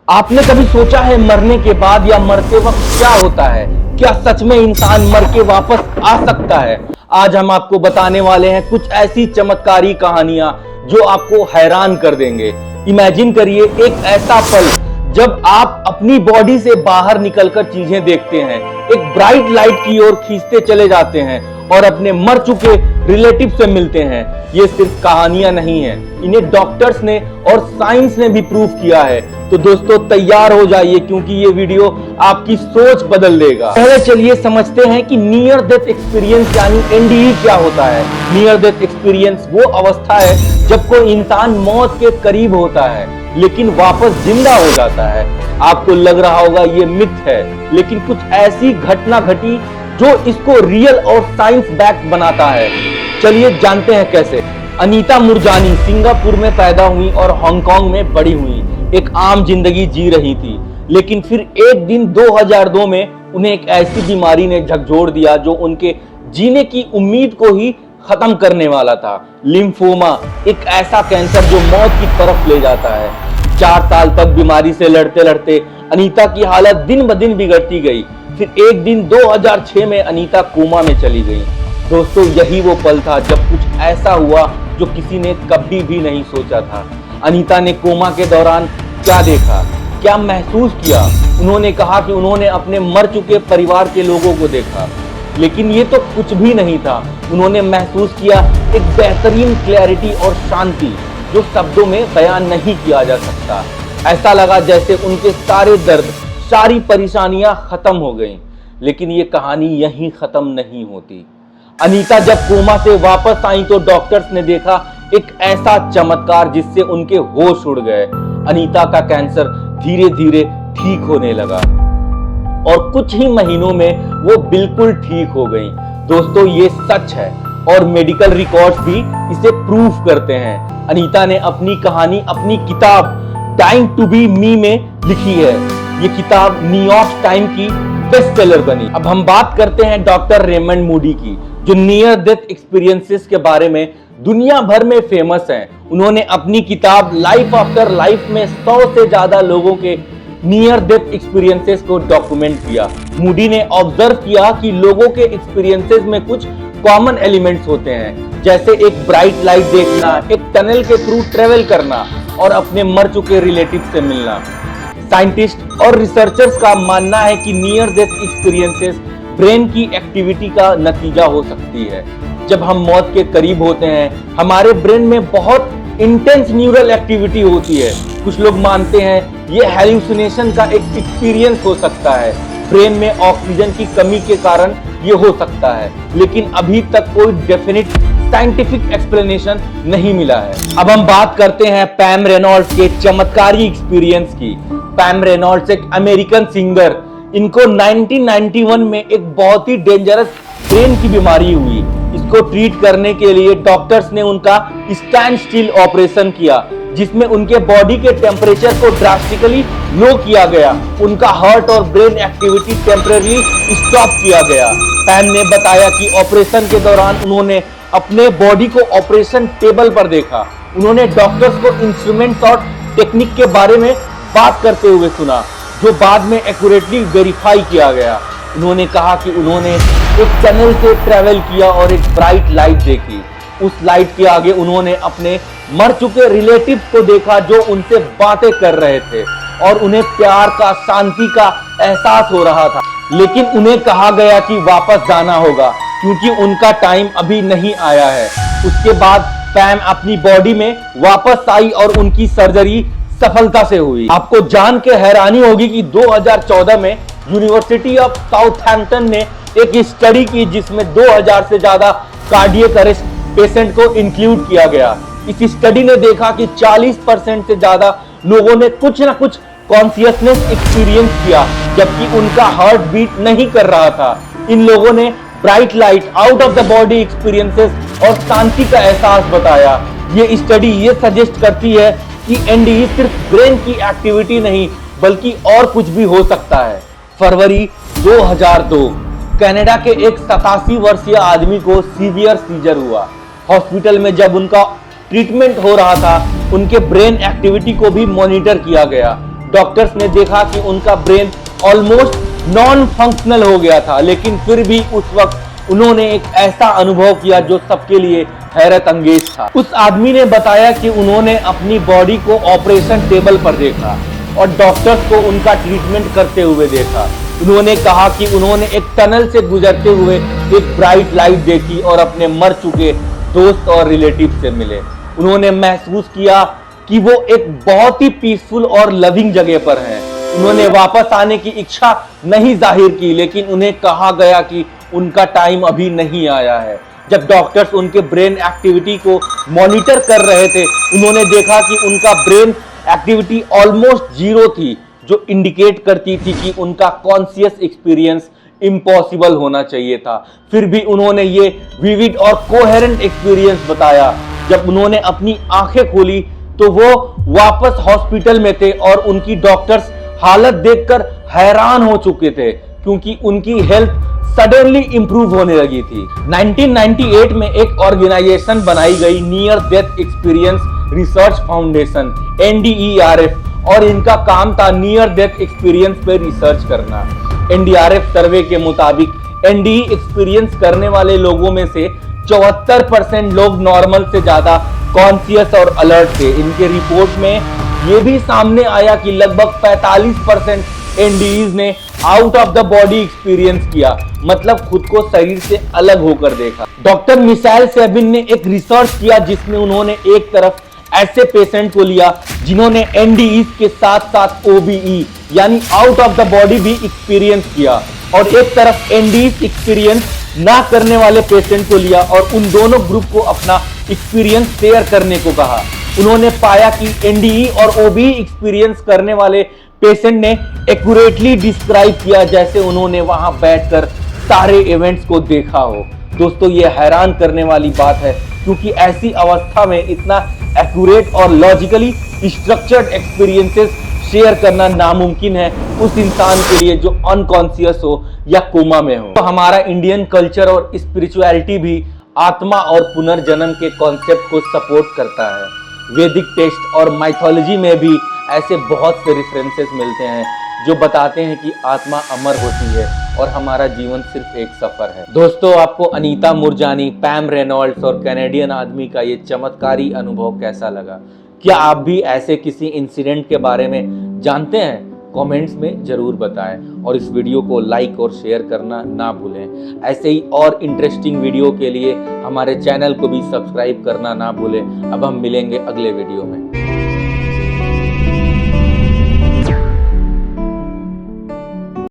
आपने कभी सोचा है मरने के बाद या मरते वक्त क्या होता है? क्या सच में इंसान मर के वापस आ सकता है? आज हम आपको बताने वाले हैं कुछ ऐसी चमत्कारी कहानियां जो आपको हैरान कर देंगे। इमेजिन करिए एक ऐसा पल जब आप अपनी बॉडी से बाहर निकलकर चीजें देखते हैं, एक ब्राइट लाइट की ओर खींचते चले जाते हैं और अपने मर चुके रिलेटिव से मिलते हैं। ये सिर्फ कहानियां नहीं है, इन्हें डॉक्टर्स ने और साइंस ने भी प्रूव किया है। तो दोस्तों तैयार हो जाइए क्योंकि ये वीडियो आपकी सोच बदल देगा। पहले चलिए समझते हैं कि नियर डेथ एक्सपीरियंस यानी एनडीई क्या होता है। नियर डेथ एक्सपीरियंस वो अवस्था है जब कोई इंसान मौत के करीब होता है लेकिन वापस जिंदा हो जाता है। आपको लग रहा होगा ये मिथ है, लेकिन कुछ ऐसी घटना घटी जो इसको रियल और साइंस बैक बनाता है। चलिए जानते हैं कैसे। अनीता मुरजानी सिंगापुर में पैदा हुई और हांगकांग में बड़ी हुई। एक आम जिंदगी जी रही थी, लेकिन फिर एक दिन 2002 में उन्हें एक ऐसी बीमारी ने झकझोर दिया जो उनके जीने की उम्मीद को ही खत्म करने वाला था। लिम्फोमा, एक ऐसा कैंसर जो मौत की तरफ ले जाता है। 4 साल तक बीमारी से लड़ते लड़ते अनीता की हालत दिन ब दिन बिगड़ती गई। फिर एक दिन 2006 में अनीता कोमा में चली गई। दोस्तों यही वो पल था जब कुछ ऐसा हुआ जो किसी ने कभी भी नहीं सोचा था। अनीता ने कोमा के दौरान क्या देखा, क्या महसूस किया? उन्होंने कहा कि उन्होंने अपने मर चुके परिवार के लोगों को देखा, लेकिन ये तो कुछ भी नहीं था। उन्होंने महसूस किया एक बेहतरीन क्लैरिटी और शांति जो शब्दों में बयान नहीं किया जा सकता। ऐसा लगा जैसे उनके सारे दर्द, सारी परेशानियां खत्म हो गईं। लेकिन ये कहानी यहीं खत्म नहीं होती। अनीता जब कोमा से वापस आई तो डॉक्टर्स ने देखा एक ऐसा चमत्कार जिससे उनके होश उड़ गए। अनीता का कैंसर धीरे धीरे ठीक होने लगा और कुछ ही महीनों में वो बिल्कुल ठीक हो गई। दोस्तों ये सच है और मेडिकल रिकॉर्ड्स भी इसे प्रूफ करते हैं। अनीता ने अपनी कहानी अपनी किताब टाइम टू बी मी में लिखी है। ये किताब न्यूयॉर्क टाइम की बेस्ट सेलर बनी। अब हम बात करते हैं डॉक्टर रेमंड मूडी की, जो नियर डेथ एक्सपीरियंसेस के बारे में दुनिया भर में फेमस हैं। उन्होंने अपनी किताब लाइफ आफ्टर लाइफ में 100 से ज्यादा लोगों के नियर डेथ एक्सपीरियंसेस को डॉक्यूमेंट किया। मूडी ने ऑब्जर्व किया कि लोगों के एक्सपीरियंसेस में कुछ कॉमन एलिमेंट्स होते हैं, जैसे एक ब्राइट लाइट देखना, एक टनल के थ्रू ट्रेवल करना और अपने मर चुके रिलेटिव से मिलना। साइंटिस्ट और रिसर्चर्स का मानना है कि नियर डेथ एक्सपीरियंसेस ब्रेन की एक्टिविटी का नतीजा हो सकती है। जब हम मौत के करीब होते हैं हमारे ब्रेन में बहुत इंटेंस न्यूरल एक्टिविटी होती है। कुछ लोग मानते हैं ये हैल्यूसिनेशन का एक एक्सपीरियंस हो सकता है। ब्रेन में ऑक्सीजन की कमी के कारण ये हो सकता है, लेकिन अभी तक कोई डेफिनेट साइंटिफिक एक्सप्लेनेशन नहीं मिला है। अब हम बात करते हैं पैम रेनॉल्ड्स के चमत्कारी एक्सपीरियंस की। पैम रेनॉल्ड्स एक अमेरिकन सिंगर, इनको 1991 में एक बहुत ही डेंजरस ब्रेन की बीमारी हुई। इसको ट्रीट करने के लिए डॉक्टर्स ने उनका स्टैंड स्टिल ऑपरेशन किया, जिसमें उनके बॉडी के टेम्परेचर को ड्रास्टिकली लो किया गया। उनका हार्ट और ब्रेन एक्टिविटी टेम्परेरी स्टॉप किया गया। पैम ने बताया कि ऑपरेशन के दौरान उन्होंने अपने बॉडी को ऑपरेशन टेबल पर देखा। उन्होंने डॉक्टर्स को इंस्ट्रूमेंट्स और टेक्निक के बारे में बात करते हुए सुना, जो बाद में एक्यूरेटली वेरीफाई किया गया। उन्होंने कहा कि उन्होंने एक टनल से ट्रेवल किया और एक ब्राइट लाइट देखी। उस लाइट के आगे उन्होंने अपने मर चुके रिलेटिव्स को देखा जो उनसे बातें कर रहे थे और उन्हें प्यार का, शांति का एहसास हो रहा था। लेकिन उन्हें कहा गया कि वापस जाना होगा क्योंकि उनका टाइम अभी नहीं आया है। उसके बाद पैम अपनी बॉडी में वापस आई और उनकी सर्जरी सफलता से हुई। आपको जान के हैरानी होगी कि 2014 में यूनिवर्सिटी ऑफ साउथहैम्पटन ने एक स्टडी की जिसमें 2000 से ज्यादा कार्डियक अरेस्ट पेशेंट को इंक्लूड किया गया। इस स्टडी ने देखा कि 40% से ज्यादा लोगों ने कुछ ना कुछ कॉन्शियसनेस एक्सपीरियंस किया, जबकि उनका हार्ट बीट नहीं कर रहा था। इन लोगों ने bright light, out of the body experiences और शांति का एहसास बताया। ये स्टडी ये सजेस्ट करती है कि एनडीई सिर्फ ब्रेन की एक्टिविटी नहीं बल्कि और कुछ भी हो सकता है। फरवरी 2002 कनाडा के एक 87 वर्षीय आदमी को सीवियर सीजर हुआ। हॉस्पिटल में जब उनका ट्रीटमेंट हो रहा था उनके ब्रेन एक्टिविटी को भी मॉनिटर किया गया। डॉक्टर्स ने देखा कि उनका ब्रेन ऑलमोस्ट नॉन फंक्शनल हो गया था, लेकिन फिर भी उस वक्त उन्होंने एक ऐसा अनुभव किया जो सबके लिए हैरत अंगेज था। उस आदमी ने बताया कि उन्होंने अपनी बॉडी को ऑपरेशन टेबल पर देखा और डॉक्टर्स को उनका ट्रीटमेंट करते हुए देखा। उन्होंने कहा कि उन्होंने एक टनल से गुजरते हुए एक ब्राइट लाइट देखी और अपने मर चुके दोस्त और रिलेटिव से मिले। उन्होंने महसूस किया कि वो एक बहुत ही पीसफुल और लविंग जगह पर हैं। उन्होंने वापस आने की इच्छा नहीं जाहिर की, लेकिन उन्हें कहा गया कि उनका टाइम अभी नहीं आया है। जब डॉक्टर्स उनके ब्रेन एक्टिविटी को मॉनिटर कर रहे थे, उन्होंने देखा कि उनका ब्रेन एक्टिविटी ऑलमोस्ट जीरो थी, जो इंडिकेट करती थी कि उनका कॉन्शियस एक्सपीरियंस इम्पॉसिबल होना चाहिए था। फिर भी उन्होंने ये विविड और कोहेरेंट एक्सपीरियंस बताया। जब उन्होंने अपनी आंखें खोली तो वो वापस हॉस्पिटल में थे और उनकी डॉक्टर्स हालत देखकर हैरान हो चुके थे, क्योंकि उनकी हेल्थ सडनली इंप्रूव होने लगी थी। 1998 में एक ऑर्गेनाइजेशन बनाई गई near death experience research foundation NDERF, और इनका काम था नियर डेथ एक्सपीरियंस पे रिसर्च करना। NDRF सर्वे के मुताबिक NDE एक्सपीरियंस करने वाले लोगों में से 74% लोग नॉर्मल से ज्यादा कॉन्शियस और अलर्ट थे। इनके रिपोर्ट में ये भी सामने आया कि लगभग 45% NDEs ने out of the body experience किया, मतलब खुद को शरीर से अलग होकर देखा। डॉक्टर मिसाइल सेबिन ने एक रिसर्च किया जिसमें उन्होंने एक तरफ ऐसे पेशेंट को लिया जिन्होंने NDEs के साथ साथ OBE यानी आउट ऑफ द बॉडी भी एक्सपीरियंस किया, और एक तरफ NDEs एक्सपीरियंस ना करने वाले पेशेंट को लिया और उन दोनों ग्रुप को अपना एक्सपीरियंस शेयर करने को कहा। उन्होंने पाया कि NDE और OBE एक्सपीरियंस करने वाले पेशेंट ने एक्यूरेटली डिस्क्राइब किया जैसे उन्होंने वहां बैठकर सारे इवेंट्स को देखा हो। दोस्तों, ये हैरान करने वाली बात है, क्योंकि ऐसी अवस्था में इतना एक्यूरेट और लॉजिकली स्ट्रक्चर्ड एक्सपीरियंसेस शेयर करना नामुमकिन है उस इंसान के लिए जो अनकॉन्शियस हो या कोमा में हो। तो हमारा इंडियन कल्चर और स्पिरिचुअलिटी भी आत्मा और पुनर्जन्म के कॉन्सेप्ट को सपोर्ट करता है। वैदिक टेक्स्ट और माइथोलॉजी में भी ऐसे बहुत से रेफरेंसेस मिलते हैं जो बताते हैं कि आत्मा अमर होती है और हमारा जीवन सिर्फ एक सफर है। दोस्तों, आपको अनीता मुरजानी, पैम रेनॉल्ड्स और कैनेडियन आदमी का ये चमत्कारी अनुभव कैसा लगा? क्या आप भी ऐसे किसी इंसिडेंट के बारे में जानते हैं? कमेंट्स में जरूर बताएं और इस वीडियो को लाइक और शेयर करना ना भूलें। ऐसे ही और इंटरेस्टिंग वीडियो के लिए हमारे चैनल को भी सब्सक्राइब करना ना भूलें। अब हम मिलेंगे अगले वीडियो में।